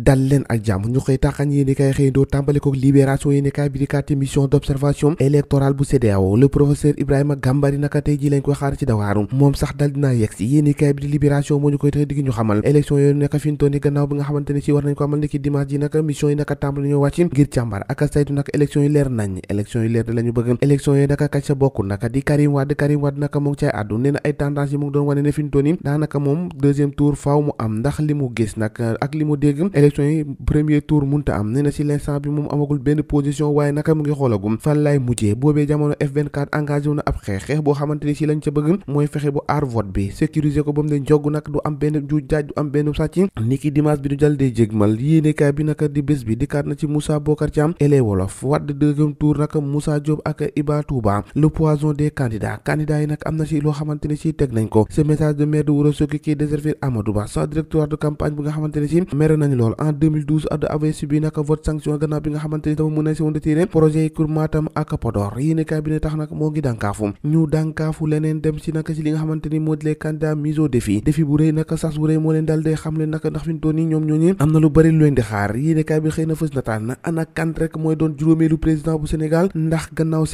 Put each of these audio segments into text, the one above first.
dal leen ak jàmm ñu koy taxañ yéeni kay xëy doo tàmbale ko libération yéeni kay bi di kat mission d'observation électorale bu CEDEAO le professeur Ibrahima Gambari naka tey ji lañ koy xaar ci Dakar moom sax dal dinaa yegg si yéeni kay bi di libération moo ñu koy tax digg ñu xamal élection yooyu naka fintoon ni gannaaw bi nga xamante ne ci war nañ ko amal ni ki dimanche ji naka mission yi naka tàmbali ñoo wàcc ngir càmbar ak saytu naka élection yi leer nañ élection yi leer da lañu bëgg élection yi naka kac sa bokk naka di Karim Wade naka mu ngi cay àddu nee na ay tendance yi mu ngi doon wane ne fintoon ni daanaka moom deuxième tour faaw mu am ndax li mu gis nag ak li mu dégg élection yi premier tour munta am nee na ci l'instant bi moom amagul benn position waaye naka mu ngi xoolagum fan lay mujjee boobee jamono F24 engagé wu na ab xeex boo xamante ni ci lañ ca bëgg mooy fexe bu aar vote bi sécuriser ko ba mu ne jogg nag du am benn ju jaaj du am benn sàcc ni ki dimanche bi du jal dee jégmal yéenekaay bi naka di bés bi dikkaat na ci Moussa Bocar Thiam et les Wolof Wade deuxième tour naka Moussa Diop ak Iba Touba le poison des candidats yi nag am na ci loo xamante ni ci teg nañ ko ce message de maire de Ourossogui qui déservir Amadou Ba sa directoire de campagne bu nga xamante ne ci mere nañ lool en 2012 ad avait subi naka vote sanction gannaaw bi nga xamante ni dafa mën a si woon retiré projet yi Keur Matam ak Podor yéenekaay bi ne tax nag moo ngi dànkaafu ñu dànkaafu leneen dem si naka si li nga xamante ni moo di les candidats mis au défi bu rëy naka sas bu rëy moo leen dal dee xam leen naka ndax fi ñu toll nii ñoom ñooñu am na lu bëri lu leen di xaar yéenekaay bi xëy na fës nataal na ana kan rek mooy doon juróomeelu président bu Sénégal ndax gannaaw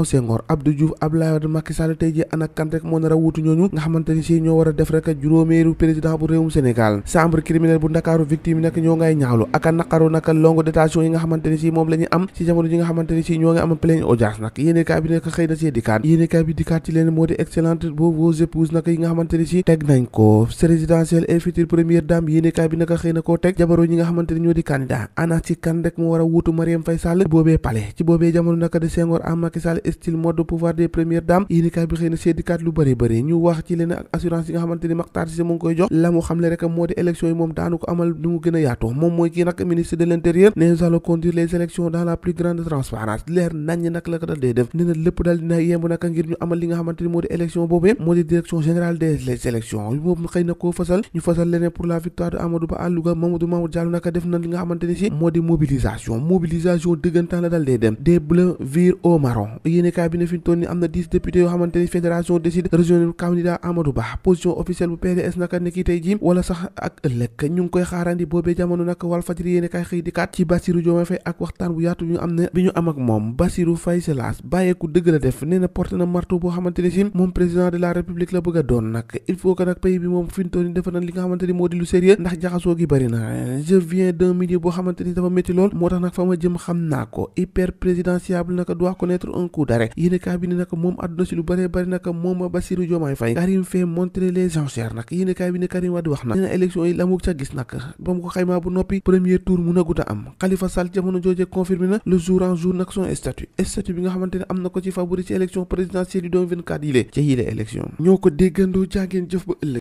Senghor Abdou Diouf Abdoulaye Wade Macky Sall tey ji ana kan rek moo nar a wuutu ñooñu nga xamante ni si ñoo war a def rek juróomeelu président bu réewum Sénégal chambre criminelle bu Ndakaaru victime yi nag ñoo ngay ñaawlu ak a naqaru naka longue détention yi nga xamante ni si moom la ñu am ci jamono ji nga xamante ni si ñoo ngi am pleine audience nag yéenekaay bi nekk xëy na see dikkaat yéenekaay bi dikkaat ci leen moo di excellente vos épouses nag yi nga xamante ni si teg nañ ko présidentielle et future première dame yéenekaay bi naka xëy na koo teg jabaroo ñi nga xamante ni ñoo di candidat ana ci kan rek moo war a wuutu Marième Faye Sall boobee palais ci boobee jamono naka de Senghor am Macky Sall style mode de pouvoir des premières dames yéenekaay bi xëy na see dikkaat lu bëri bëri ñu wax ci leen ak assurance yi nga xamante ni Makhtar Cissé mu ngi koy jox la mu xamle rek moo di élection yi moom daanu ko amal ni mu gën a yaatoo moom mooy kii nag ministre de l'intérieur ne nous allons conduire les élections dans la plus grande transparence leer nañ nag la ko dal dee def nee na lépp dal dina yemb naka ngir ñu amal li nga xamante ni moo di élection boobee moo di direction générale des élections boobu xëy na koo fasal ñu fasal leneen pour la victoire de Amadou Ba à Louga Mamadou Diallo naka def na li nga xamante ni si moo di mobilisation dëggantaan la dal dee dem des bleus virent au marron yéenekaay bi ne fi ñu toll ni am na 10 députés yoo xamante ni fédération décide rejoindre candidat Amadou Ba position officielle bu PDS naka ne kii tey ji wala sax ak ëllëg ñu ngi koy xaarandi boobee jamono nag Walfadjri yéenekaay xëy di kat ci Bassirou Diomaye Faye ak waxtaan bu yaatu bi ñu am ak moom Bassirou Faye Selas bàyyeeku dëgg la def nee na porté na marteau boo xamante ni si moom président de la république la bëgg a doon nag il faut que nag pays bi moom fi ñu toll ni defa na li nga xamante ni moo di lu sérieux ndax jaxasoo gi bëri na je viens d'un milieu boo xamante ni dafa métti lool moo tax nag fa ma jëm xam naa ko hyper présidentiable naka doit connaître un coup d'arrêt yéenekaay bi ne nag moom àdduna si lu bëree bëri nag moom Bassirou Diomaye Faye Karim fait montrer les enchères nag yéenekaay bi ne Karim Wade wax na nee na élection yi la mu ca gis nag ba mu ko xaymaa bu noppi premier tour mun a gut a am Khalifa Sall jamono jooje confirmé na le jour en jour nag son statut bi nga xamante ne am na ko ci favori ci élection présidentielle yi 2024 yi lée ca yile élection ñoo ko déggandoo jàngeen jëf ba ëllëg